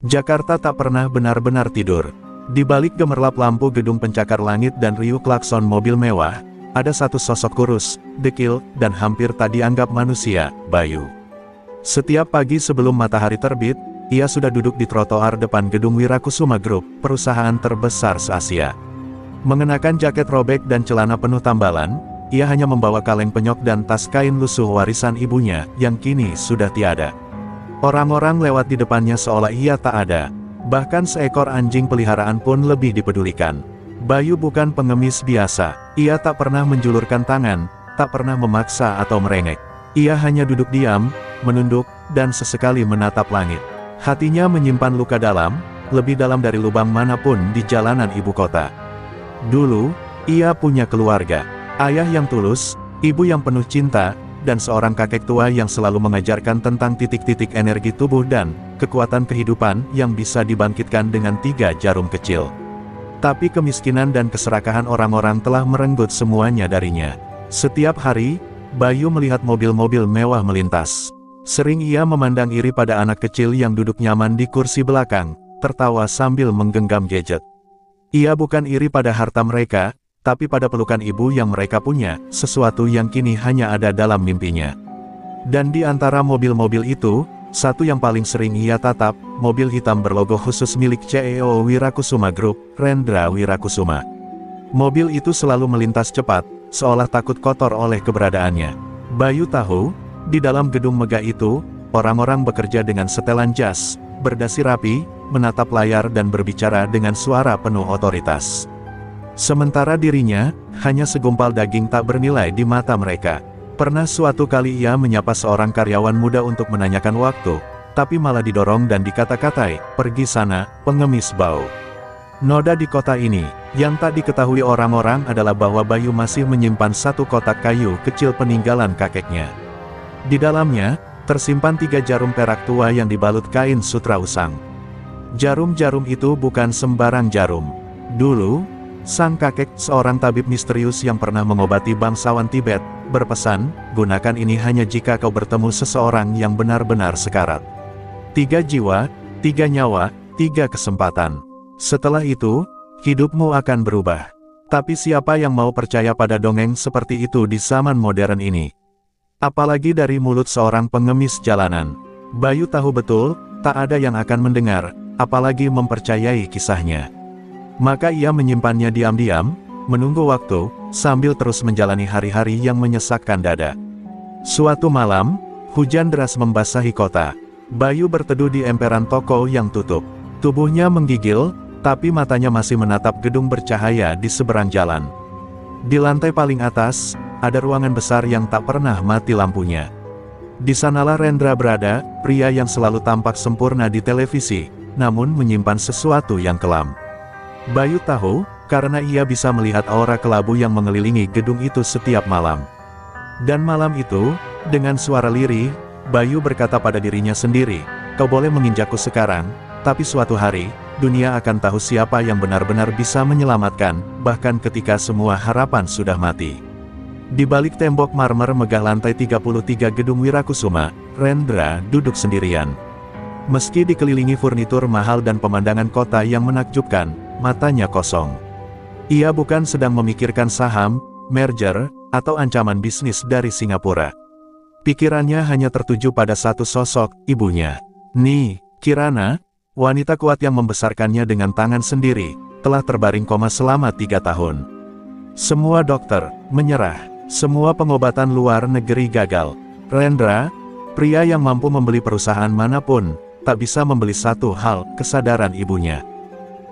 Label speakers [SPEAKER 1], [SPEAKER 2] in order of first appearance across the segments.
[SPEAKER 1] Jakarta tak pernah benar-benar tidur. Di balik gemerlap lampu gedung pencakar langit dan riuh klakson mobil mewah, ada satu sosok kurus, dekil, dan hampir tak dianggap manusia, Bayu. Setiap pagi sebelum matahari terbit, ia sudah duduk di trotoar depan gedung Wirakusuma Group, perusahaan terbesar se-Asia. Mengenakan jaket robek dan celana penuh tambalan, ia hanya membawa kaleng penyok dan tas kain lusuh warisan ibunya, yang kini sudah tiada. Orang-orang lewat di depannya seolah ia tak ada. Bahkan seekor anjing peliharaan pun lebih dipedulikan. Bayu bukan pengemis biasa. Ia tak pernah menjulurkan tangan, tak pernah memaksa atau merengek. Ia hanya duduk diam, menunduk, dan sesekali menatap langit. Hatinya menyimpan luka dalam, lebih dalam dari lubang manapun di jalanan ibu kota. Dulu, ia punya keluarga. Ayah yang tulus, ibu yang penuh cinta, dan seorang kakek tua yang selalu mengajarkan tentang titik-titik energi tubuh dan kekuatan kehidupan yang bisa dibangkitkan dengan 3 jarum kecil. Tapi kemiskinan dan keserakahan orang-orang telah merenggut semuanya darinya. Setiap hari, Bayu melihat mobil-mobil mewah melintas. Sering ia memandang iri pada anak kecil yang duduk nyaman di kursi belakang, tertawa sambil menggenggam gadget. Ia bukan iri pada harta mereka, tapi pada pelukan ibu yang mereka punya, sesuatu yang kini hanya ada dalam mimpinya. Dan di antara mobil-mobil itu, satu yang paling sering ia tatap, mobil hitam berlogo khusus milik CEO Wirakusuma Group, Rendra Wirakusuma. Mobil itu selalu melintas cepat, seolah takut kotor oleh keberadaannya. Bayu tahu, di dalam gedung megah itu, orang-orang bekerja dengan setelan jas, berdasi rapi, menatap layar dan berbicara dengan suara penuh otoritas. Sementara dirinya, hanya segumpal daging tak bernilai di mata mereka. Pernah suatu kali ia menyapa seorang karyawan muda untuk menanyakan waktu, tapi malah didorong dan dikata-katai, "Pergi sana, pengemis bau." Noda di kota ini, yang tak diketahui orang-orang adalah bahwa Bayu masih menyimpan satu kotak kayu kecil peninggalan kakeknya. Di dalamnya, tersimpan 3 jarum perak tua yang dibalut kain sutra usang. Jarum-jarum itu bukan sembarang jarum. Dulu, sang kakek, seorang tabib misterius yang pernah mengobati bangsawan Tibet, berpesan, gunakan ini hanya jika kau bertemu seseorang yang benar-benar sekarat. 3 jiwa, 3 nyawa, 3 kesempatan. Setelah itu, hidupmu akan berubah. Tapi siapa yang mau percaya pada dongeng seperti itu di zaman modern ini? Apalagi dari mulut seorang pengemis jalanan. Bayu tahu betul, tak ada yang akan mendengar, apalagi mempercayai kisahnya. Maka ia menyimpannya diam-diam, menunggu waktu, sambil terus menjalani hari-hari yang menyesakkan dada. Suatu malam, hujan deras membasahi kota. Bayu berteduh di emperan toko yang tutup. Tubuhnya menggigil, tapi matanya masih menatap gedung bercahaya di seberang jalan. Di lantai paling atas, ada ruangan besar yang tak pernah mati lampunya. Di sanalah Rendra berada, pria yang selalu tampak sempurna di televisi, namun menyimpan sesuatu yang kelam. Bayu tahu, karena ia bisa melihat aura kelabu yang mengelilingi gedung itu setiap malam. Dan malam itu, dengan suara lirih, Bayu berkata pada dirinya sendiri, "Kau boleh menginjakku sekarang, tapi suatu hari, dunia akan tahu siapa yang benar-benar bisa menyelamatkan, bahkan ketika semua harapan sudah mati." Di balik tembok marmer megah lantai 33 gedung Wirakusuma, Rendra duduk sendirian. Meski dikelilingi furnitur mahal dan pemandangan kota yang menakjubkan, matanya kosong. Ia bukan sedang memikirkan saham, merger, atau ancaman bisnis dari Singapura. Pikirannya hanya tertuju pada satu sosok, ibunya. Ni Kirana, wanita kuat yang membesarkannya dengan tangan sendiri, telah terbaring koma selama 3 tahun. Semua dokter menyerah, semua pengobatan luar negeri gagal. Rendra, pria yang mampu membeli perusahaan manapun, tak bisa membeli satu hal, kesadaran ibunya.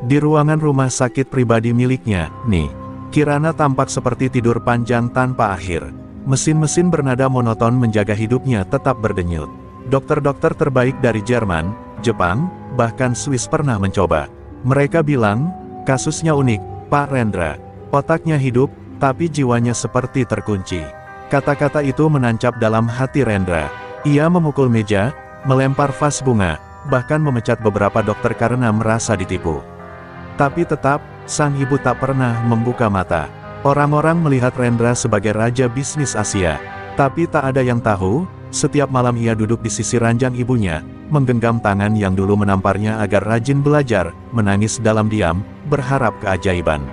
[SPEAKER 1] Di ruangan rumah sakit pribadi miliknya, Ni Kirana tampak seperti tidur panjang tanpa akhir. Mesin-mesin bernada monoton menjaga hidupnya tetap berdenyut. Dokter-dokter terbaik dari Jerman, Jepang, bahkan Swiss pernah mencoba. Mereka bilang, kasusnya unik, Pak Rendra. Otaknya hidup, tapi jiwanya seperti terkunci. Kata-kata itu menancap dalam hati Rendra. Ia memukul meja, melempar vas bunga, bahkan memecat beberapa dokter karena merasa ditipu. Tapi tetap, sang ibu tak pernah membuka mata. Orang-orang melihat Rendra sebagai raja bisnis Asia. Tapi tak ada yang tahu, setiap malam ia duduk di sisi ranjang ibunya, menggenggam tangan yang dulu menamparnya agar rajin belajar, menangis dalam diam, berharap keajaiban.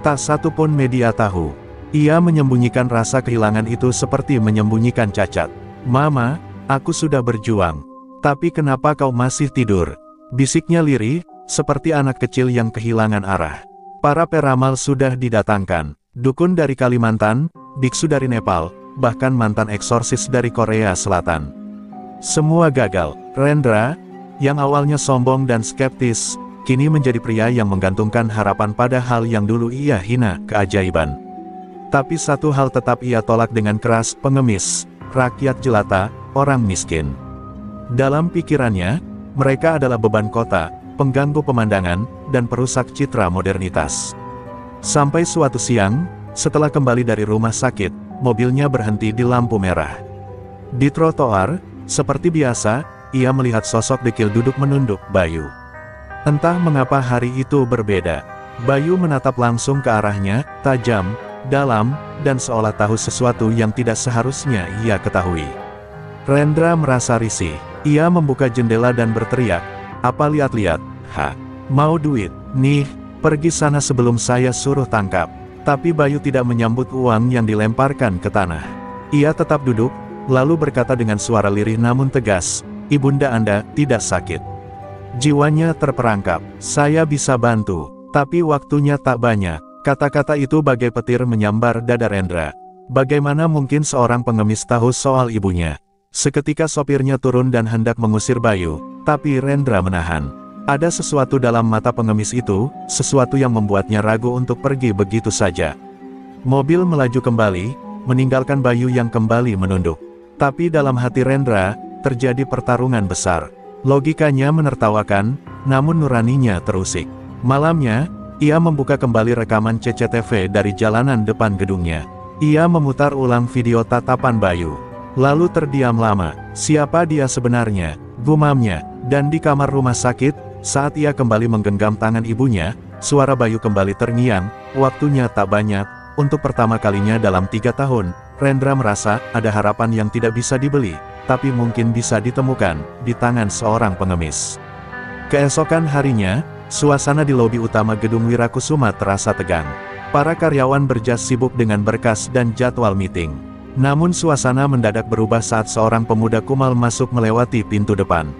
[SPEAKER 1] Tak satu pun media tahu. Ia menyembunyikan rasa kehilangan itu seperti menyembunyikan cacat. "Mama, aku sudah berjuang. Tapi kenapa kau masih tidur?" bisiknya lirih, seperti anak kecil yang kehilangan arah. Para peramal sudah didatangkan. Dukun dari Kalimantan, biksu dari Nepal, bahkan mantan eksorsis dari Korea Selatan. Semua gagal. Rendra, yang awalnya sombong dan skeptis, kini menjadi pria yang menggantungkan harapan pada hal yang dulu ia hina, keajaiban. Tapi satu hal tetap ia tolak dengan keras: pengemis, rakyat jelata, orang miskin. Dalam pikirannya, mereka adalah beban kota, pengganggu pemandangan, dan perusak citra modernitas. Sampai suatu siang, setelah kembali dari rumah sakit, mobilnya berhenti di lampu merah. Di trotoar, seperti biasa, ia melihat sosok dekil duduk menunduk Bayu. Entah mengapa hari itu berbeda. Bayu menatap langsung ke arahnya, tajam, dalam, dan seolah tahu sesuatu yang tidak seharusnya ia ketahui. Rendra merasa risih. Ia membuka jendela dan berteriak, "Apa lihat-lihat? Mau duit? Nih, pergi sana sebelum saya suruh tangkap." Tapi Bayu tidak menyambut uang yang dilemparkan ke tanah. Ia tetap duduk, lalu berkata dengan suara lirih namun tegas, "Ibunda Anda tidak sakit." Jiwanya terperangkap. "Saya bisa bantu, tapi waktunya tak banyak." Kata-kata itu bagai petir menyambar dada Rendra. Bagaimana mungkin seorang pengemis tahu soal ibunya? Seketika sopirnya turun dan hendak mengusir Bayu, tapi Rendra menahan. Ada sesuatu dalam mata pengemis itu, sesuatu yang membuatnya ragu untuk pergi begitu saja. Mobil melaju kembali, meninggalkan Bayu yang kembali menunduk. Tapi dalam hati Rendra, terjadi pertarungan besar. Logikanya menertawakan, namun nuraninya terusik. Malamnya, ia membuka kembali rekaman CCTV dari jalanan depan gedungnya. Ia memutar ulang video tatapan Bayu. Lalu terdiam lama. Siapa dia sebenarnya? Gumamnya. Dan di kamar rumah sakit, saat ia kembali menggenggam tangan ibunya, suara Bayu kembali terngiang. "Waktunya tak banyak." Untuk pertama kalinya dalam 3 tahun, Rendra merasa ada harapan yang tidak bisa dibeli, tapi mungkin bisa ditemukan di tangan seorang pengemis. Keesokan harinya, suasana di lobi utama gedung Wirakusuma terasa tegang. Para karyawan berjas sibuk dengan berkas dan jadwal meeting. Namun suasana mendadak berubah saat seorang pemuda kumal masuk melewati pintu depan.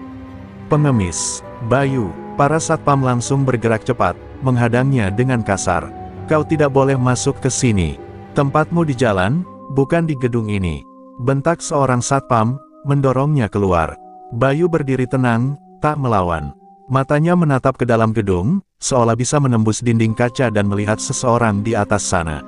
[SPEAKER 1] "Pengemis, Bayu." Para satpam langsung bergerak cepat, menghadangnya dengan kasar. "Kau tidak boleh masuk ke sini. Tempatmu di jalan, bukan di gedung ini." Bentak seorang satpam, mendorongnya keluar. Bayu berdiri tenang, tak melawan. Matanya menatap ke dalam gedung, seolah bisa menembus dinding kaca dan melihat seseorang di atas sana.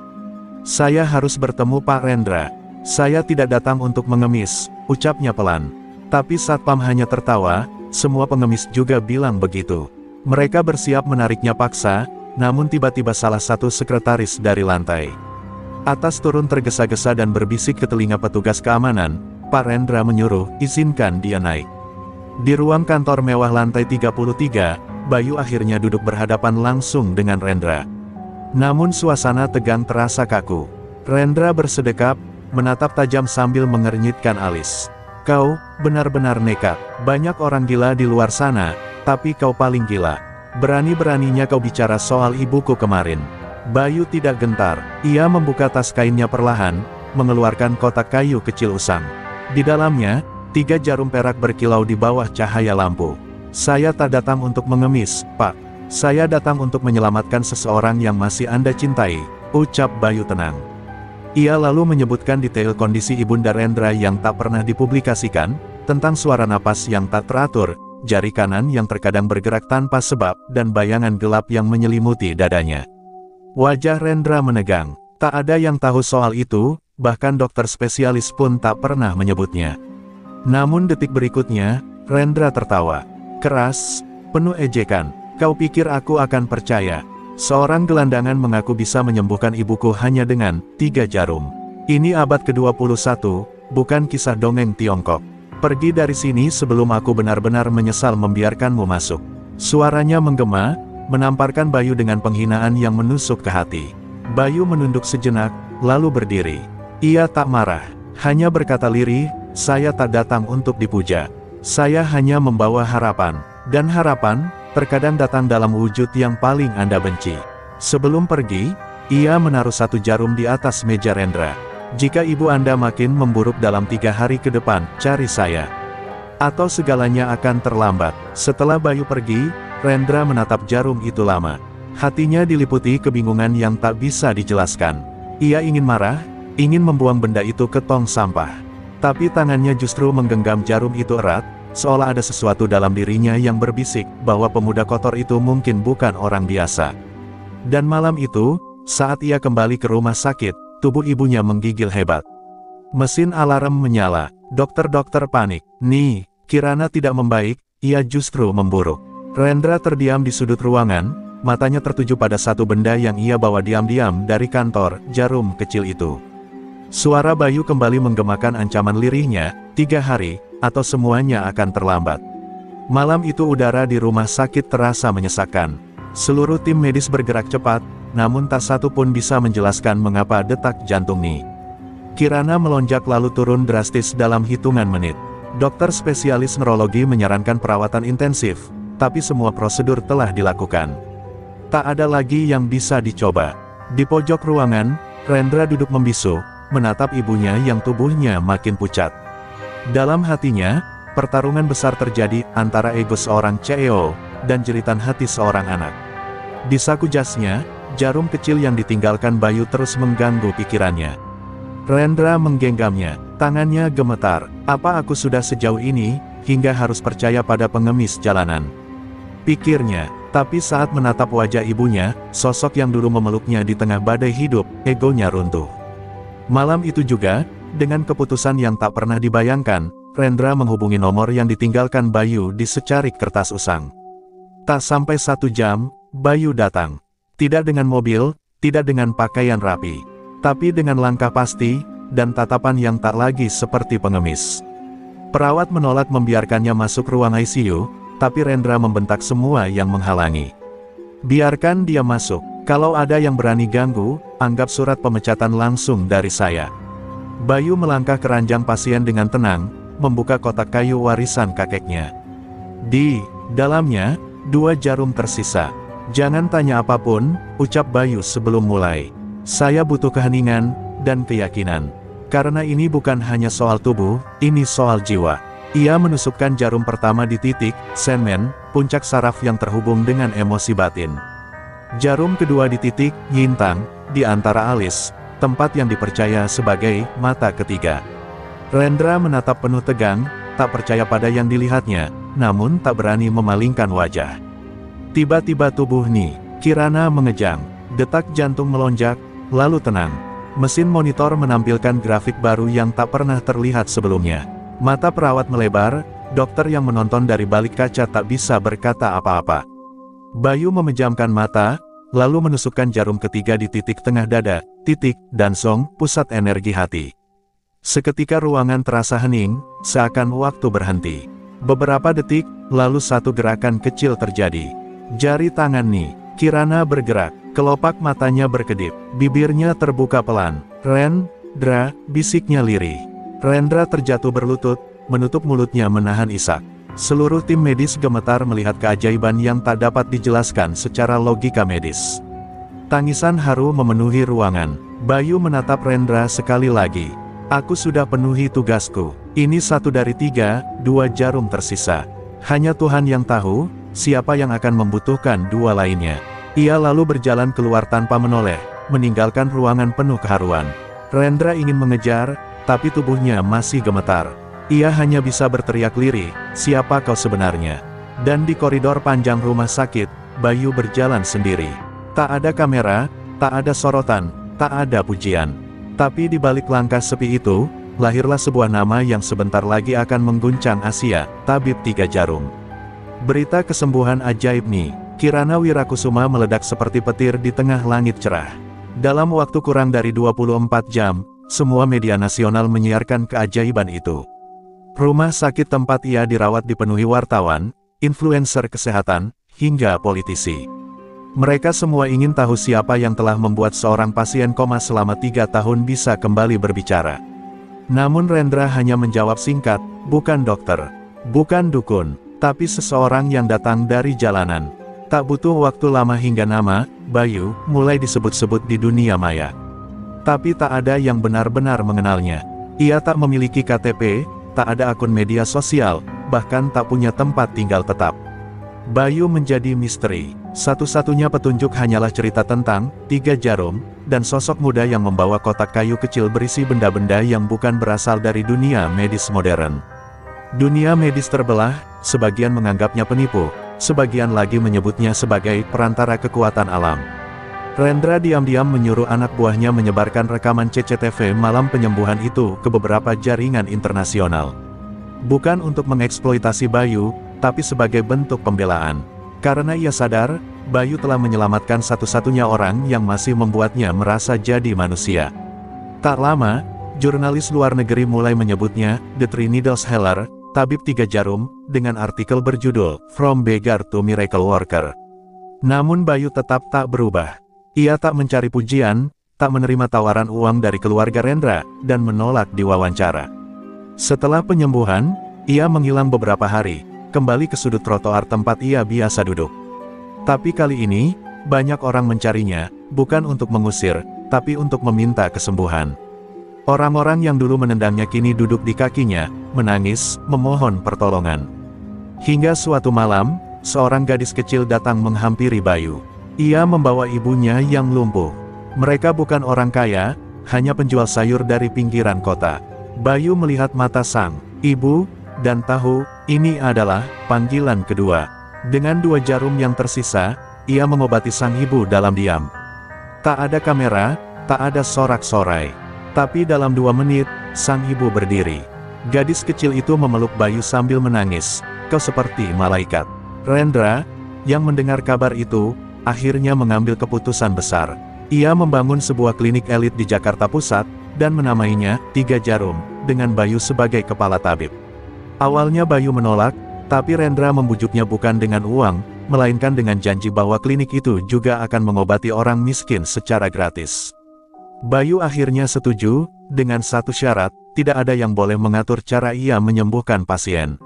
[SPEAKER 1] "Saya harus bertemu Pak Rendra. Saya tidak datang untuk mengemis," ucapnya pelan. Tapi satpam hanya tertawa, semua pengemis juga bilang begitu. Mereka bersiap menariknya paksa, namun tiba-tiba salah satu sekretaris dari lantai atas turun tergesa-gesa dan berbisik ke telinga petugas keamanan. Pak Rendra menyuruh, "Izinkan dia naik." Di ruang kantor mewah lantai 33, Bayu akhirnya duduk berhadapan langsung dengan Rendra. Namun suasana tegang terasa kaku. Rendra bersedekap, menatap tajam sambil mengernyitkan alis. "Kau, benar-benar nekat. Banyak orang gila di luar sana, tapi kau paling gila. Berani-beraninya kau bicara soal ibuku kemarin." Bayu tidak gentar. Ia membuka tas kainnya perlahan, mengeluarkan kotak kayu kecil usang. Di dalamnya, 3 jarum perak berkilau di bawah cahaya lampu. "Saya tak datang untuk mengemis, Pak. Saya datang untuk menyelamatkan seseorang yang masih Anda cintai," ucap Bayu tenang. Ia lalu menyebutkan detail kondisi ibunda Rendra yang tak pernah dipublikasikan, tentang suara napas yang tak teratur, jari kanan yang terkadang bergerak tanpa sebab, dan bayangan gelap yang menyelimuti dadanya. Wajah Rendra menegang. Tak ada yang tahu soal itu, bahkan dokter spesialis pun tak pernah menyebutnya. Namun detik berikutnya, Rendra tertawa. Keras, penuh ejekan. "Kau pikir aku akan percaya? Seorang gelandangan mengaku bisa menyembuhkan ibuku hanya dengan 3 jarum. Ini abad ke-21, bukan kisah dongeng Tiongkok. Pergi dari sini sebelum aku benar-benar menyesal membiarkanmu masuk." Suaranya menggema, menamparkan Bayu dengan penghinaan yang menusuk ke hati. Bayu menunduk sejenak, lalu berdiri. Ia tak marah, hanya berkata lirih, "Saya tak datang untuk dipuja. Saya hanya membawa harapan. Dan harapan, terkadang datang dalam wujud yang paling Anda benci. Sebelum pergi, ia menaruh satu jarum di atas meja Rendra. Jika ibu Anda makin memburuk dalam 3 hari ke depan, cari saya. Atau segalanya akan terlambat. Setelah Bayu pergi, Rendra menatap jarum itu lama. Hatinya diliputi kebingungan yang tak bisa dijelaskan. Ia ingin marah, ingin membuang benda itu ke tong sampah. Tapi tangannya justru menggenggam jarum itu erat, seolah ada sesuatu dalam dirinya yang berbisik bahwa pemuda kotor itu mungkin bukan orang biasa. Dan malam itu, saat ia kembali ke rumah sakit, tubuh ibunya menggigil hebat. Mesin alarm menyala, dokter-dokter panik. Nih, Kirana tidak membaik, ia justru memburuk. Rendra terdiam di sudut ruangan, matanya tertuju pada satu benda yang ia bawa diam-diam dari kantor, jarum kecil itu. Suara Bayu kembali menggemakan ancaman lirihnya, 3 hari, atau semuanya akan terlambat. Malam itu udara di rumah sakit terasa menyesakkan. Seluruh tim medis bergerak cepat, namun tak satu pun bisa menjelaskan mengapa detak jantung Ni Kirana melonjak lalu turun drastis dalam hitungan menit. Dokter spesialis neurologi menyarankan perawatan intensif, tapi semua prosedur telah dilakukan. Tak ada lagi yang bisa dicoba. Di pojok ruangan, Rendra duduk membisu, menatap ibunya yang tubuhnya makin pucat. Dalam hatinya, pertarungan besar terjadi antara ego seorang CEO dan jeritan hati seorang anak. Di saku jasnya, jarum kecil yang ditinggalkan Bayu terus mengganggu pikirannya. Rendra menggenggamnya, tangannya gemetar. Apa aku sudah sejauh ini, hingga harus percaya pada pengemis jalanan? Pikirnya, tapi saat menatap wajah ibunya, sosok yang dulu memeluknya di tengah badai hidup, egonya runtuh. Malam itu juga, dengan keputusan yang tak pernah dibayangkan, Rendra menghubungi nomor yang ditinggalkan Bayu di secarik kertas usang. Tak sampai 1 jam, Bayu datang. Tidak dengan mobil, tidak dengan pakaian rapi, tapi dengan langkah pasti, dan tatapan yang tak lagi seperti pengemis. Perawat menolak membiarkannya masuk ruang ICU, tapi Rendra membentak semua yang menghalangi. Biarkan dia masuk, kalau ada yang berani ganggu, anggap surat pemecatan langsung dari saya. Bayu melangkah ke ranjang pasien dengan tenang, membuka kotak kayu warisan kakeknya. Di dalamnya, 2 jarum tersisa. Jangan tanya apapun, ucap Bayu sebelum mulai. Saya butuh keheningan, dan keyakinan. Karena ini bukan hanya soal tubuh, ini soal jiwa. Ia menusukkan jarum pertama di titik, semen, puncak saraf yang terhubung dengan emosi batin. Jarum kedua di titik, nyintang, di antara alis, tempat yang dipercaya sebagai mata ketiga. Rendra menatap penuh tegang, tak percaya pada yang dilihatnya, namun tak berani memalingkan wajah. Tiba-tiba tubuh Ni Kirana mengejang, detak jantung melonjak, lalu tenang. Mesin monitor menampilkan grafik baru yang tak pernah terlihat sebelumnya. Mata perawat melebar, dokter yang menonton dari balik kaca tak bisa berkata apa-apa. Bayu memejamkan mata, lalu menusukkan jarum ketiga di titik tengah dada, titik, dansong, pusat energi hati. Seketika ruangan terasa hening, seakan waktu berhenti. Beberapa detik, lalu satu gerakan kecil terjadi. Jari tangan Ni Kirana bergerak, kelopak matanya berkedip, bibirnya terbuka pelan. Rendra, bisiknya lirih. Rendra terjatuh berlutut, menutup mulutnya menahan isak. Seluruh tim medis gemetar melihat keajaiban yang tak dapat dijelaskan secara logika medis. Tangisan haru memenuhi ruangan. Bayu menatap Rendra sekali lagi. Aku sudah penuhi tugasku. Ini 1 dari 3, 2 jarum tersisa. Hanya Tuhan yang tahu, siapa yang akan membutuhkan 2 lainnya. Ia lalu berjalan keluar tanpa menoleh, meninggalkan ruangan penuh keharuan. Rendra ingin mengejar, tapi tubuhnya masih gemetar. Ia hanya bisa berteriak lirih, siapa kau sebenarnya? Dan di koridor panjang rumah sakit, Bayu berjalan sendiri. Tak ada kamera, tak ada sorotan, tak ada pujian. Tapi di balik langkah sepi itu, lahirlah sebuah nama yang sebentar lagi akan mengguncang Asia, Tabib 3 Jarum. Berita kesembuhan ajaib Ni Kirana Wirakusuma meledak seperti petir di tengah langit cerah. Dalam waktu kurang dari 24 jam, semua media nasional menyiarkan keajaiban itu. Rumah sakit tempat ia dirawat dipenuhi wartawan, influencer kesehatan, hingga politisi. Mereka semua ingin tahu siapa yang telah membuat seorang pasien koma selama 3 tahun bisa kembali berbicara. Namun Rendra hanya menjawab singkat, bukan dokter. Bukan dukun, tapi seseorang yang datang dari jalanan. Tak butuh waktu lama hingga nama, Bayu, mulai disebut-sebut di dunia maya. Tapi tak ada yang benar-benar mengenalnya. Ia tak memiliki KTP, tak ada akun media sosial, bahkan tak punya tempat tinggal tetap. Bayu menjadi misteri. Satu-satunya petunjuk hanyalah cerita tentang 3 jarum, dan sosok muda yang membawa kotak kayu kecil berisi benda-benda yang bukan berasal dari dunia medis modern. Dunia medis terbelah, sebagian menganggapnya penipu, sebagian lagi menyebutnya sebagai perantara kekuatan alam. Rendra diam-diam menyuruh anak buahnya menyebarkan rekaman CCTV malam penyembuhan itu ke beberapa jaringan internasional. Bukan untuk mengeksploitasi Bayu, tapi sebagai bentuk pembelaan. Karena ia sadar, Bayu telah menyelamatkan satu-satunya orang yang masih membuatnya merasa jadi manusia. Tak lama, jurnalis luar negeri mulai menyebutnya The Three Needles Healer, tabib 3 jarum, dengan artikel berjudul From Beggar to Miracle Worker. Namun Bayu tetap tak berubah. Ia tak mencari pujian, tak menerima tawaran uang dari keluarga Rendra, dan menolak diwawancara. Setelah penyembuhan, ia menghilang beberapa hari, kembali ke sudut trotoar tempat ia biasa duduk. Tapi kali ini, banyak orang mencarinya, bukan untuk mengusir, tapi untuk meminta kesembuhan. Orang-orang yang dulu menendangnya kini duduk di kakinya, menangis, memohon pertolongan. Hingga suatu malam, seorang gadis kecil datang menghampiri Bayu. Ia membawa ibunya yang lumpuh. Mereka bukan orang kaya, hanya penjual sayur dari pinggiran kota. Bayu melihat mata sang ibu, dan tahu, ini adalah panggilan kedua. Dengan 2 jarum yang tersisa, ia mengobati sang ibu dalam diam. Tak ada kamera, tak ada sorak-sorai. Tapi dalam 2 menit, sang ibu berdiri. Gadis kecil itu memeluk Bayu sambil menangis. Kau seperti malaikat. Rendra, yang mendengar kabar itu, akhirnya mengambil keputusan besar. Ia membangun sebuah klinik elit di Jakarta Pusat, dan menamainya 3 Jarum, dengan Bayu sebagai kepala tabib. Awalnya Bayu menolak, tapi Rendra membujuknya bukan dengan uang, melainkan dengan janji bahwa klinik itu juga akan mengobati orang miskin secara gratis. Bayu akhirnya setuju, dengan satu syarat, tidak ada yang boleh mengatur cara ia menyembuhkan pasien.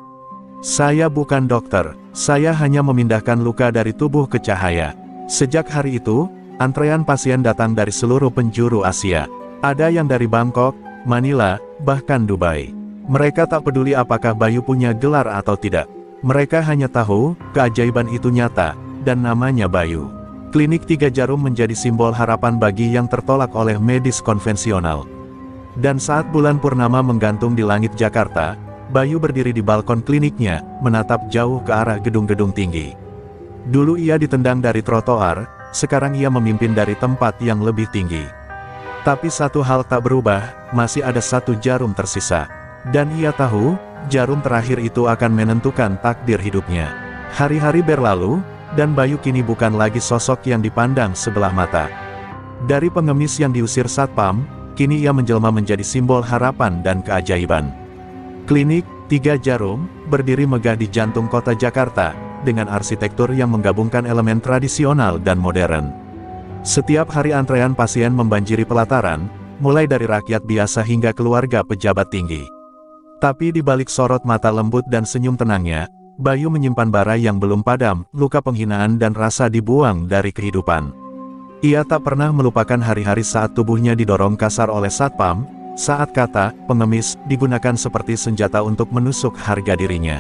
[SPEAKER 1] Saya bukan dokter, saya hanya memindahkan luka dari tubuh ke cahaya. Sejak hari itu, antrean pasien datang dari seluruh penjuru Asia. Ada yang dari Bangkok, Manila, bahkan Dubai. Mereka tak peduli apakah Bayu punya gelar atau tidak. Mereka hanya tahu, keajaiban itu nyata, dan namanya Bayu. Klinik 3 Jarum menjadi simbol harapan bagi yang tertolak oleh medis konvensional. Dan saat bulan purnama menggantung di langit Jakarta, Bayu berdiri di balkon kliniknya, menatap jauh ke arah gedung-gedung tinggi. Dulu ia ditendang dari trotoar, sekarang ia memimpin dari tempat yang lebih tinggi. Tapi satu hal tak berubah, masih ada 1 jarum tersisa. Dan ia tahu, jarum terakhir itu akan menentukan takdir hidupnya. Hari-hari berlalu, dan Bayu kini bukan lagi sosok yang dipandang sebelah mata. Dari pengemis yang diusir satpam, kini ia menjelma menjadi simbol harapan dan keajaiban. Klinik 3 Jarum berdiri megah di jantung kota Jakarta, dengan arsitektur yang menggabungkan elemen tradisional dan modern. Setiap hari antrean pasien membanjiri pelataran, mulai dari rakyat biasa hingga keluarga pejabat tinggi. Tapi di balik sorot mata lembut dan senyum tenangnya, Bayu menyimpan bara yang belum padam, luka penghinaan dan rasa dibuang dari kehidupan. Ia tak pernah melupakan hari-hari saat tubuhnya didorong kasar oleh satpam, saat kata pengemis digunakan seperti senjata untuk menusuk harga dirinya.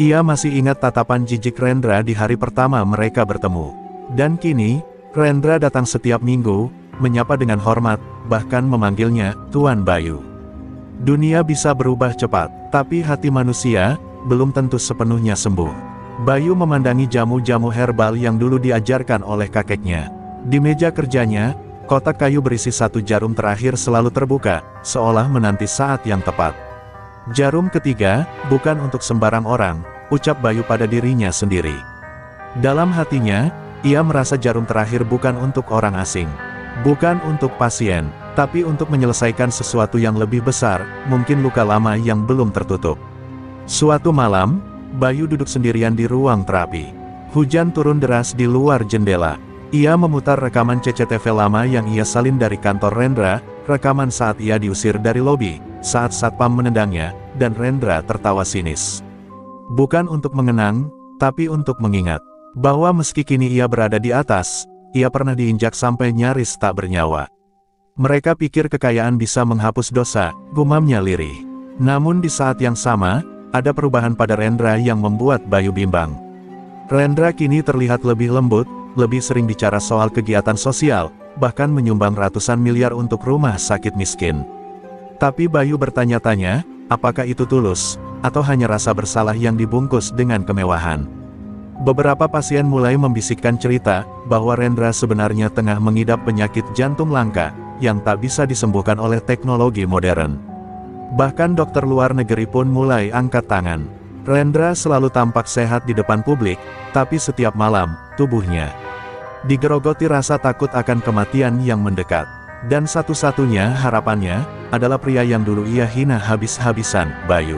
[SPEAKER 1] Ia masih ingat tatapan jijik Rendra di hari pertama mereka bertemu. Dan kini, Rendra datang setiap minggu, menyapa dengan hormat, bahkan memanggilnya Tuan Bayu. Dunia bisa berubah cepat, tapi hati manusia belum tentu sepenuhnya sembuh. Bayu memandangi jamu-jamu herbal yang dulu diajarkan oleh kakeknya. Di meja kerjanya, kotak kayu berisi 1 jarum terakhir selalu terbuka, seolah menanti saat yang tepat. Jarum ketiga, bukan untuk sembarang orang, ucap Bayu pada dirinya sendiri. Dalam hatinya, ia merasa jarum terakhir bukan untuk orang asing. Bukan untuk pasien, tapi untuk menyelesaikan sesuatu yang lebih besar, mungkin luka lama yang belum tertutup. Suatu malam, Bayu duduk sendirian di ruang terapi. Hujan turun deras di luar jendela. Ia memutar rekaman CCTV lama yang ia salin dari kantor Rendra, rekaman saat ia diusir dari lobi, saat satpam menendangnya, dan Rendra tertawa sinis. Bukan untuk mengenang, tapi untuk mengingat bahwa meski kini ia berada di atas, ia pernah diinjak sampai nyaris tak bernyawa. Mereka pikir kekayaan bisa menghapus dosa, gumamnya lirih. Namun di saat yang sama, ada perubahan pada Rendra yang membuat Bayu bimbang. Rendra kini terlihat lebih lembut, lebih sering bicara soal kegiatan sosial, bahkan menyumbang ratusan miliar untuk rumah sakit miskin. Tapi Bayu bertanya-tanya, apakah itu tulus, atau hanya rasa bersalah yang dibungkus dengan kemewahan. Beberapa pasien mulai membisikkan cerita, bahwa Rendra sebenarnya tengah mengidap penyakit jantung langka, yang tak bisa disembuhkan oleh teknologi modern. Bahkan dokter luar negeri pun mulai angkat tangan. Rendra selalu tampak sehat di depan publik, tapi setiap malam, tubuhnya digerogoti rasa takut akan kematian yang mendekat. Dan satu-satunya harapannya, adalah pria yang dulu ia hina habis-habisan, Bayu.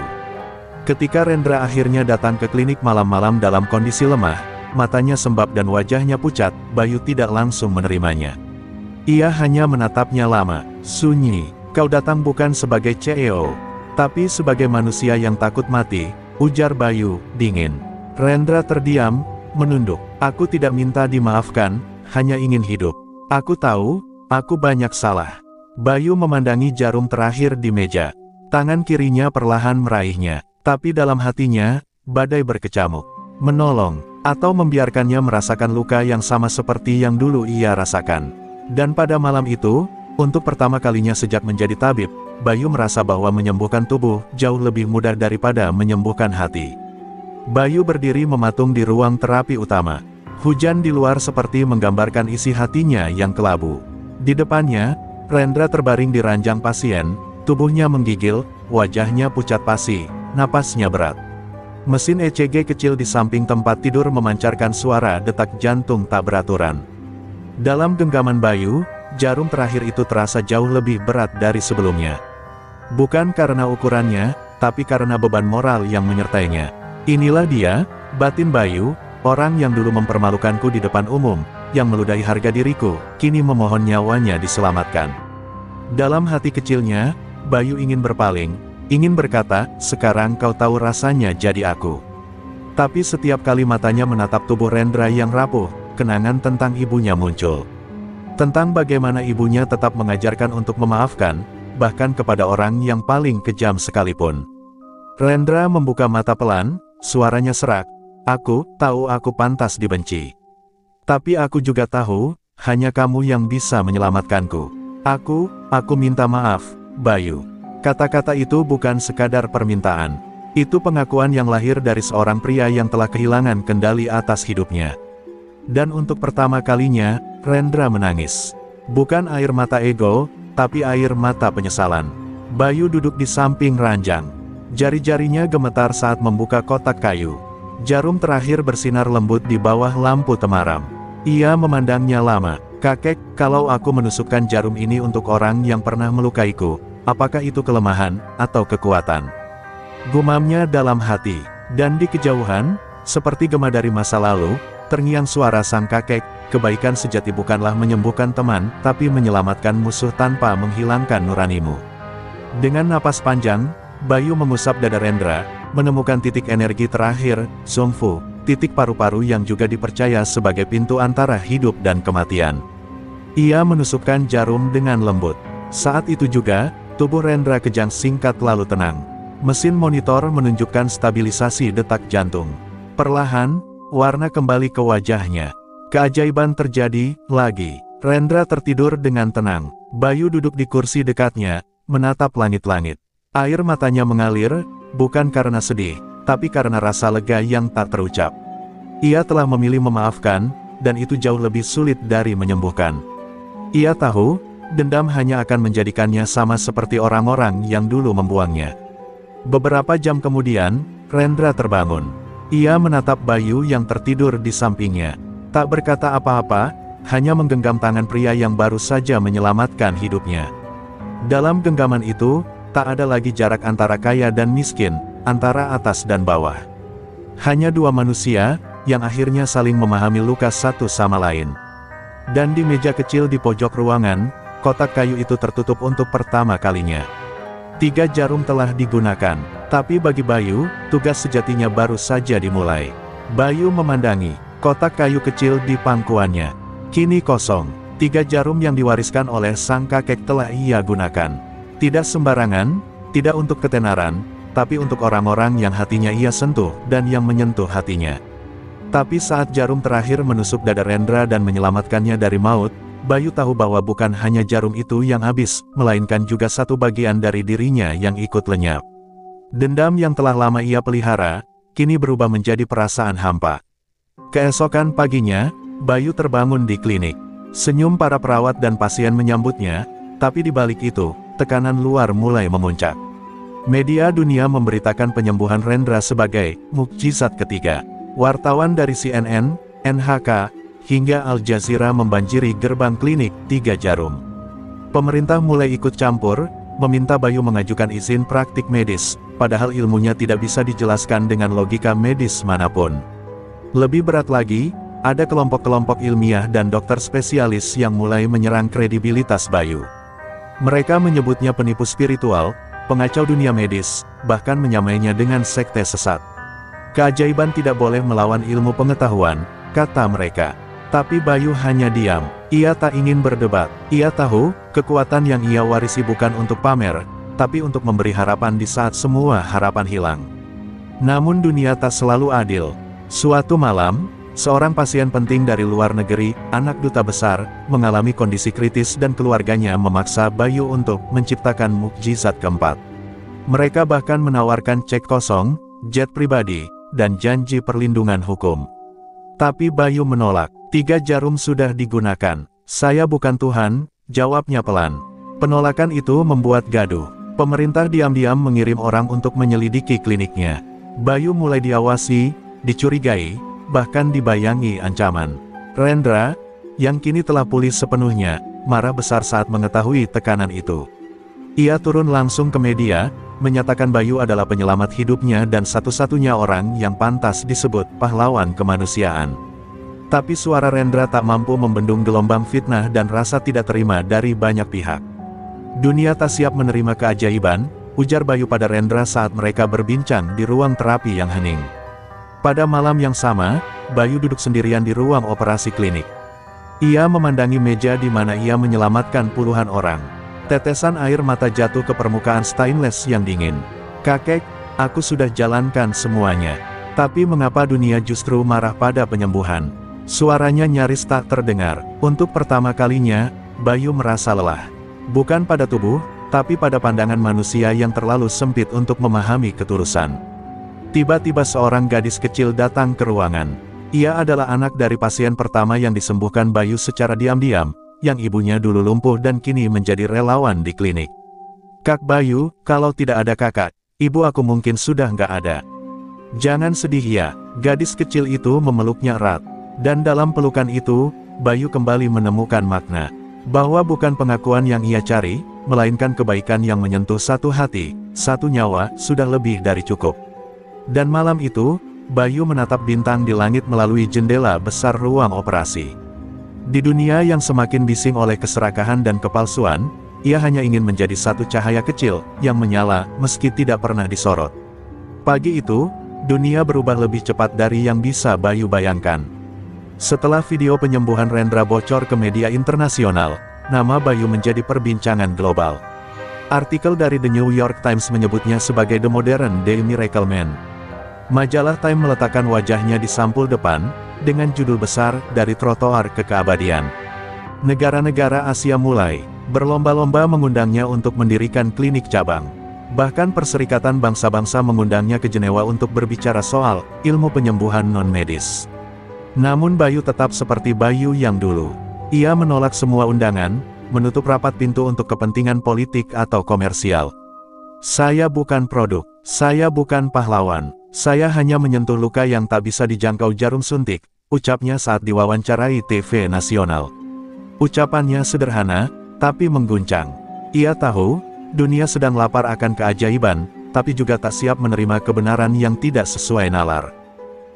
[SPEAKER 1] Ketika Rendra akhirnya datang ke klinik malam-malam dalam kondisi lemah, matanya sembab dan wajahnya pucat, Bayu tidak langsung menerimanya. Ia hanya menatapnya lama. Sunyi, kau datang bukan sebagai CEO, tapi sebagai manusia yang takut mati, ujar Bayu, dingin. Rendra terdiam, menunduk. Aku tidak minta dimaafkan, hanya ingin hidup. Aku tahu, aku banyak salah. Bayu memandangi jarum terakhir di meja. Tangan kirinya perlahan meraihnya, tapi dalam hatinya, badai berkecamuk. Menolong, atau membiarkannya merasakan luka yang sama seperti yang dulu ia rasakan. Dan pada malam itu, untuk pertama kalinya sejak menjadi tabib, Bayu merasa bahwa menyembuhkan tubuh jauh lebih mudah daripada menyembuhkan hati. Bayu berdiri mematung di ruang terapi utama. Hujan di luar seperti menggambarkan isi hatinya yang kelabu. Di depannya, Rendra terbaring di ranjang pasien, tubuhnya menggigil, wajahnya pucat pasi, napasnya berat. Mesin ECG kecil di samping tempat tidur memancarkan suara detak jantung tak beraturan. Dalam genggaman Bayu, jarum terakhir itu terasa jauh lebih berat dari sebelumnya. Bukan karena ukurannya, tapi karena beban moral yang menyertainya. Inilah dia, batin Bayu, orang yang dulu mempermalukanku di depan umum, yang meludahi harga diriku, kini memohon nyawanya diselamatkan. Dalam hati kecilnya, Bayu ingin berpaling, ingin berkata, sekarang kau tahu rasanya jadi aku. Tapi setiap kali matanya menatap tubuh Rendra yang rapuh, kenangan tentang ibunya muncul. Tentang bagaimana ibunya tetap mengajarkan untuk memaafkan, bahkan kepada orang yang paling kejam sekalipun. Rendra membuka mata pelan, suaranya serak. Aku tahu aku pantas dibenci. Tapi aku juga tahu, hanya kamu yang bisa menyelamatkanku. Aku minta maaf, Bayu. Kata-kata itu bukan sekadar permintaan. Itu pengakuan yang lahir dari seorang pria yang telah kehilangan kendali atas hidupnya. Dan untuk pertama kalinya, Rendra menangis. Bukan air mata ego, tapi air mata penyesalan. Bayu duduk di samping ranjang. Jari-jarinya gemetar saat membuka kotak kayu. Jarum terakhir bersinar lembut di bawah lampu temaram. Ia memandangnya lama. Kakek, kalau aku menusukkan jarum ini untuk orang yang pernah melukaiku, apakah itu kelemahan, atau kekuatan? Gumamnya dalam hati. Dan di kejauhan, seperti gema dari masa lalu, terngiang suara sang kakek, kebaikan sejati bukanlah menyembuhkan teman, tapi menyelamatkan musuh tanpa menghilangkan nuranimu. Dengan napas panjang, Bayu mengusap dada Rendra, menemukan titik energi terakhir, Zongfu, titik paru-paru yang juga dipercaya sebagai pintu antara hidup dan kematian. Ia menusukkan jarum dengan lembut. Saat itu juga, tubuh Rendra kejang singkat lalu tenang. Mesin monitor menunjukkan stabilisasi detak jantung. Perlahan, warna kembali ke wajahnya. Keajaiban terjadi, lagi. Rendra tertidur dengan tenang. Bayu duduk di kursi dekatnya, menatap langit-langit. Air matanya mengalir, bukan karena sedih, tapi karena rasa lega yang tak terucap. Ia telah memilih memaafkan, dan itu jauh lebih sulit dari menyembuhkan. Ia tahu, dendam hanya akan menjadikannya sama seperti orang-orang yang dulu membuangnya. Beberapa jam kemudian, Rendra terbangun. Ia menatap Bayu yang tertidur di sampingnya. Tak berkata apa-apa, hanya menggenggam tangan pria yang baru saja menyelamatkan hidupnya. Dalam genggaman itu, tak ada lagi jarak antara kaya dan miskin, antara atas dan bawah. Hanya dua manusia, yang akhirnya saling memahami luka satu sama lain. Dan di meja kecil di pojok ruangan, kotak kayu itu tertutup untuk pertama kalinya. 3 jarum telah digunakan, Tapi bagi Bayu, tugas sejatinya baru saja dimulai. Bayu memandangi kotak kayu kecil di pangkuannya. Kini kosong. 3 jarum yang diwariskan oleh sang kakek telah ia gunakan. Tidak sembarangan, tidak untuk ketenaran, tapi untuk orang-orang yang hatinya ia sentuh dan yang menyentuh hatinya. Tapi saat jarum terakhir menusuk dada Rendra dan menyelamatkannya dari maut, Bayu tahu bahwa bukan hanya jarum itu yang habis, melainkan juga satu bagian dari dirinya yang ikut lenyap. Dendam yang telah lama ia pelihara, kini berubah menjadi perasaan hampa. Keesokan paginya, Bayu terbangun di klinik. Senyum para perawat dan pasien menyambutnya, tapi di balik itu, tekanan luar mulai memuncak. Media dunia memberitakan penyembuhan Rendra sebagai mukjizat ketiga. Wartawan dari CNN, NHK, hingga Al Jazeera membanjiri gerbang klinik 3 jarum. Pemerintah mulai ikut campur, meminta Bayu mengajukan izin praktik medis, padahal ilmunya tidak bisa dijelaskan dengan logika medis manapun. Lebih berat lagi, ada kelompok-kelompok ilmiah dan dokter spesialis yang mulai menyerang kredibilitas Bayu. Mereka menyebutnya penipu spiritual, pengacau dunia medis, bahkan menyamainya dengan sekte sesat. Keajaiban tidak boleh melawan ilmu pengetahuan, kata mereka. Tapi Bayu hanya diam. Ia tak ingin berdebat. Ia tahu, kekuatan yang ia warisi bukan untuk pamer, tapi untuk memberi harapan di saat semua harapan hilang. Namun dunia tak selalu adil. Suatu malam, seorang pasien penting dari luar negeri, anak duta besar, mengalami kondisi kritis dan keluarganya memaksa Bayu untuk menciptakan mukjizat keempat. Mereka bahkan menawarkan cek kosong, jet pribadi, dan janji perlindungan hukum. Tapi Bayu menolak. 3 jarum sudah digunakan. Saya bukan Tuhan, jawabnya pelan. Penolakan itu membuat gaduh. Pemerintah diam-diam mengirim orang untuk menyelidiki kliniknya. Bayu mulai diawasi, dicurigai, bahkan dibayangi ancaman. Rendra, yang kini telah pulih sepenuhnya, marah besar saat mengetahui tekanan itu. Ia turun langsung ke media, menyatakan Bayu adalah penyelamat hidupnya dan satu-satunya orang yang pantas disebut pahlawan kemanusiaan. Tapi suara Rendra tak mampu membendung gelombang fitnah dan rasa tidak terima dari banyak pihak. Dunia tak siap menerima keajaiban, ujar Bayu pada Rendra saat mereka berbincang di ruang terapi yang hening. Pada malam yang sama, Bayu duduk sendirian di ruang operasi klinik. Ia memandangi meja di mana ia menyelamatkan puluhan orang. Tetesan air mata jatuh ke permukaan stainless yang dingin. Kakek, aku sudah jalankan semuanya. Tapi mengapa dunia justru marah pada penyembuhan? Suaranya nyaris tak terdengar. Untuk pertama kalinya, Bayu merasa lelah. Bukan pada tubuh, tapi pada pandangan manusia yang terlalu sempit untuk memahami ketulusan. Tiba-tiba seorang gadis kecil datang ke ruangan. Ia adalah anak dari pasien pertama yang disembuhkan Bayu secara diam-diam, yang ibunya dulu lumpuh dan kini menjadi relawan di klinik. Kak Bayu, kalau tidak ada kakak, ibu aku mungkin sudah nggak ada. Jangan sedih ya, gadis kecil itu memeluknya erat. Dan dalam pelukan itu, Bayu kembali menemukan makna. Bahwa bukan pengakuan yang ia cari, melainkan kebaikan yang menyentuh satu hati, satu nyawa, sudah lebih dari cukup. Dan malam itu, Bayu menatap bintang di langit melalui jendela besar ruang operasi. Di dunia yang semakin bising oleh keserakahan dan kepalsuan, ia hanya ingin menjadi satu cahaya kecil, yang menyala, meski tidak pernah disorot. Pagi itu, dunia berubah lebih cepat dari yang bisa Bayu bayangkan. Setelah video penyembuhan Rendra bocor ke media internasional, nama Bayu menjadi perbincangan global. Artikel dari The New York Times menyebutnya sebagai The Modern Day Miracle Man. Majalah Time meletakkan wajahnya di sampul depan, dengan judul besar, Dari Trotoar ke Keabadian. Negara-negara Asia mulai berlomba-lomba mengundangnya untuk mendirikan klinik cabang. Bahkan Perserikatan Bangsa-Bangsa mengundangnya ke Jenewa untuk berbicara soal ilmu penyembuhan non-medis. Namun Bayu tetap seperti Bayu yang dulu. Ia menolak semua undangan, menutup rapat pintu untuk kepentingan politik atau komersial. Saya bukan produk, saya bukan pahlawan, saya hanya menyentuh luka yang tak bisa dijangkau jarum suntik, ucapnya saat diwawancarai TV nasional. Ucapannya sederhana, tapi mengguncang. Ia tahu, dunia sedang lapar akan keajaiban, tapi juga tak siap menerima kebenaran yang tidak sesuai nalar.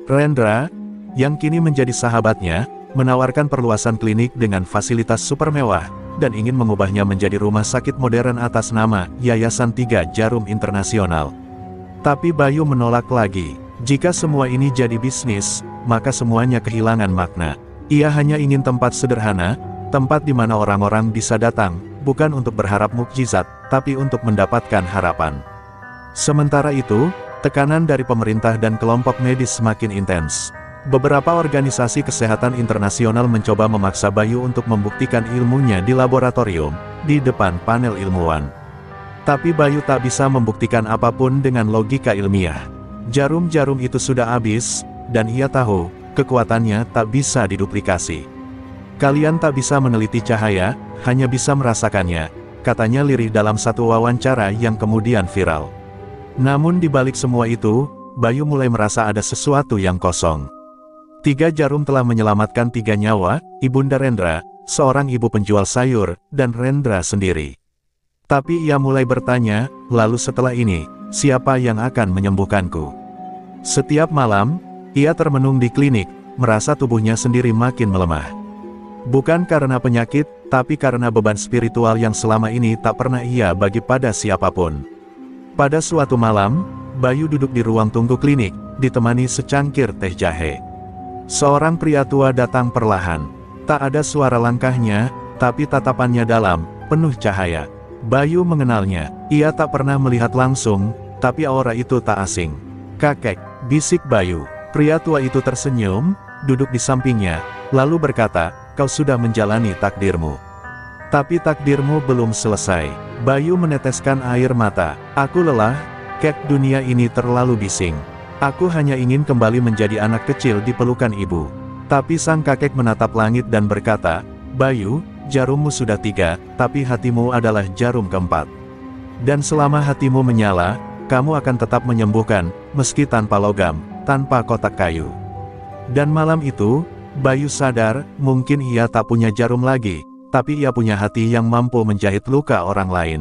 [SPEAKER 1] Rendra, yang kini menjadi sahabatnya, menawarkan perluasan klinik dengan fasilitas super mewah, dan ingin mengubahnya menjadi rumah sakit modern atas nama Yayasan 3 Jarum Internasional. Tapi Bayu menolak lagi. Jika semua ini jadi bisnis, maka semuanya kehilangan makna. Ia hanya ingin tempat sederhana, tempat di mana orang-orang bisa datang, bukan untuk berharap mukjizat, tapi untuk mendapatkan harapan. Sementara itu, tekanan dari pemerintah dan kelompok medis semakin intens. Beberapa organisasi kesehatan internasional mencoba memaksa Bayu untuk membuktikan ilmunya di laboratorium, di depan panel ilmuwan. Tapi Bayu tak bisa membuktikan apapun dengan logika ilmiah. Jarum-jarum itu sudah habis, dan ia tahu, kekuatannya tak bisa diduplikasi. Kalian tak bisa meneliti cahaya, hanya bisa merasakannya, katanya lirih dalam satu wawancara yang kemudian viral. Namun di balik semua itu, Bayu mulai merasa ada sesuatu yang kosong. 3 jarum telah menyelamatkan 3 nyawa, Ibunda Rendra, seorang ibu penjual sayur, dan Rendra sendiri. Tapi ia mulai bertanya, lalu setelah ini, siapa yang akan menyembuhkanku? Setiap malam, ia termenung di klinik, merasa tubuhnya sendiri makin melemah. Bukan karena penyakit, tapi karena beban spiritual yang selama ini tak pernah ia bagi pada siapapun. Pada suatu malam, Bayu duduk di ruang tunggu klinik, ditemani secangkir teh jahe. Seorang pria tua datang perlahan. Tak ada suara langkahnya, tapi tatapannya dalam, penuh cahaya. Bayu mengenalnya. Ia tak pernah melihat langsung, tapi aura itu tak asing. "Kakek," bisik Bayu. Pria tua itu tersenyum, duduk di sampingnya, lalu berkata, "Kau sudah menjalani takdirmu. Tapi takdirmu belum selesai." Bayu meneteskan air mata. "Aku lelah, Kek, dunia ini terlalu bising. Aku hanya ingin kembali menjadi anak kecil di pelukan ibu." Tapi sang kakek menatap langit dan berkata, "Bayu, jarummu sudah 3, tapi hatimu adalah jarum keempat. Dan selama hatimu menyala, kamu akan tetap menyembuhkan, meski tanpa logam, tanpa kotak kayu." Dan malam itu, Bayu sadar, mungkin ia tak punya jarum lagi, tapi ia punya hati yang mampu menjahit luka orang lain.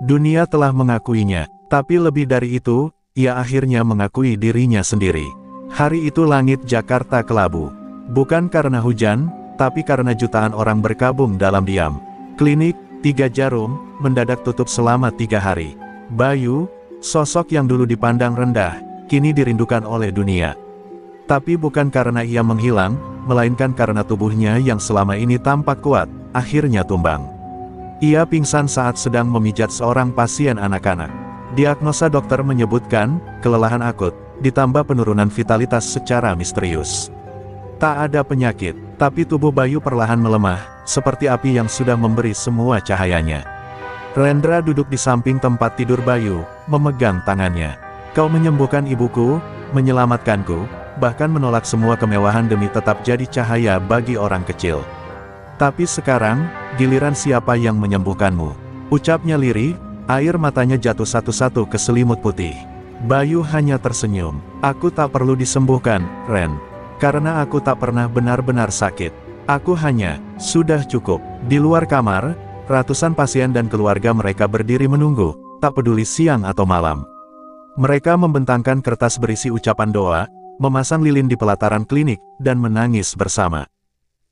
[SPEAKER 1] Dunia telah mengakuinya, tapi lebih dari itu, ia akhirnya mengakui dirinya sendiri. Hari itu langit Jakarta kelabu. Bukan karena hujan, tapi karena jutaan orang berkabung dalam diam. Klinik, 3 jarum, mendadak tutup selama 3 hari. Bayu, sosok yang dulu dipandang rendah, kini dirindukan oleh dunia. Tapi bukan karena ia menghilang, melainkan karena tubuhnya yang selama ini tampak kuat, akhirnya tumbang. Ia pingsan saat sedang memijat seorang pasien anak-anak. Diagnosa dokter menyebutkan, kelelahan akut, ditambah penurunan vitalitas secara misterius. Tak ada penyakit, tapi tubuh Bayu perlahan melemah, seperti api yang sudah memberi semua cahayanya. Rendra duduk di samping tempat tidur Bayu, memegang tangannya. "Kau menyembuhkan ibuku, menyelamatkanku, bahkan menolak semua kemewahan demi tetap jadi cahaya bagi orang kecil. Tapi sekarang, giliran siapa yang menyembuhkanmu?" Ucapnya lirih, air matanya jatuh satu-satu ke selimut putih. Bayu hanya tersenyum. "Aku tak perlu disembuhkan, Ren. Karena aku tak pernah benar-benar sakit. Aku hanya, sudah cukup." Di luar kamar, ratusan pasien dan keluarga mereka berdiri menunggu, tak peduli siang atau malam. Mereka membentangkan kertas berisi ucapan doa, memasang lilin di pelataran klinik, dan menangis bersama.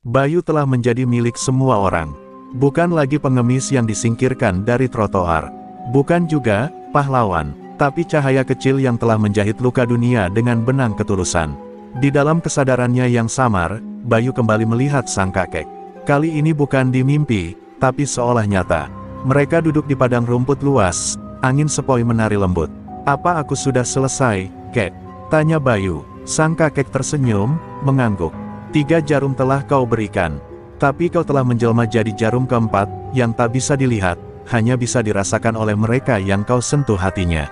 [SPEAKER 1] Bayu telah menjadi milik semua orang. Bukan lagi pengemis yang disingkirkan dari trotoar. Bukan juga pahlawan, tapi cahaya kecil yang telah menjahit luka dunia dengan benang ketulusan. Di dalam kesadarannya yang samar, Bayu kembali melihat sang kakek. Kali ini bukan di mimpi, tapi seolah nyata. Mereka duduk di padang rumput luas, angin sepoi menari lembut. "Apa aku sudah selesai, Kek?" tanya Bayu. Sang kakek tersenyum, mengangguk. "3 jarum telah kau berikan. Tapi kau telah menjelma jadi jarum keempat, yang tak bisa dilihat, hanya bisa dirasakan oleh mereka yang kau sentuh hatinya."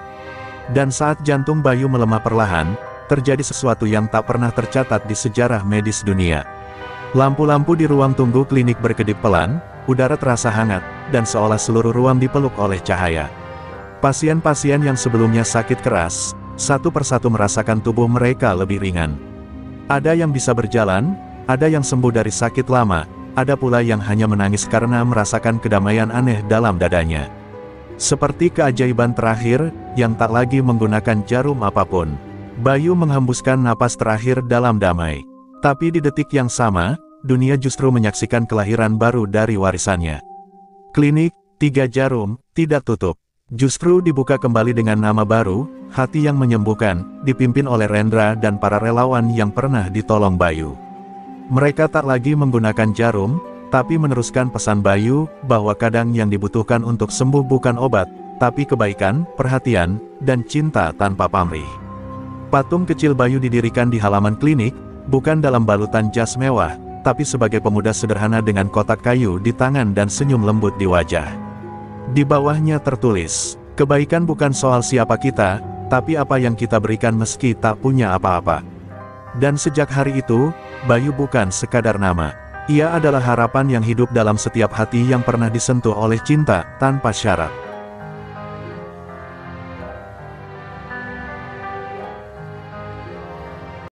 [SPEAKER 1] Dan saat jantung Bayu melemah perlahan, terjadi sesuatu yang tak pernah tercatat di sejarah medis dunia. Lampu-lampu di ruang tunggu klinik berkedip pelan, udara terasa hangat, dan seolah seluruh ruang dipeluk oleh cahaya. Pasien-pasien yang sebelumnya sakit keras, satu persatu merasakan tubuh mereka lebih ringan. Ada yang bisa berjalan, ada yang sembuh dari sakit lama, ada pula yang hanya menangis karena merasakan kedamaian aneh dalam dadanya. Seperti keajaiban terakhir, yang tak lagi menggunakan jarum apapun. Bayu menghembuskan napas terakhir dalam damai. Tapi di detik yang sama, dunia justru menyaksikan kelahiran baru dari warisannya. Klinik, 3 jarum, tidak tutup. Justru dibuka kembali dengan nama baru, Hati yang Menyembuhkan, dipimpin oleh Rendra dan para relawan yang pernah ditolong Bayu. Mereka tak lagi menggunakan jarum, tapi meneruskan pesan Bayu, bahwa kadang yang dibutuhkan untuk sembuh bukan obat, tapi kebaikan, perhatian, dan cinta tanpa pamrih. Patung kecil Bayu didirikan di halaman klinik, bukan dalam balutan jas mewah, tapi sebagai pemuda sederhana dengan kotak kayu di tangan dan senyum lembut di wajah. Di bawahnya tertulis, kebaikan bukan soal siapa kita, tapi apa yang kita berikan meski tak punya apa-apa. Dan sejak hari itu, Bayu bukan sekadar nama. Ia adalah harapan yang hidup dalam setiap hati yang pernah disentuh oleh cinta, tanpa syarat.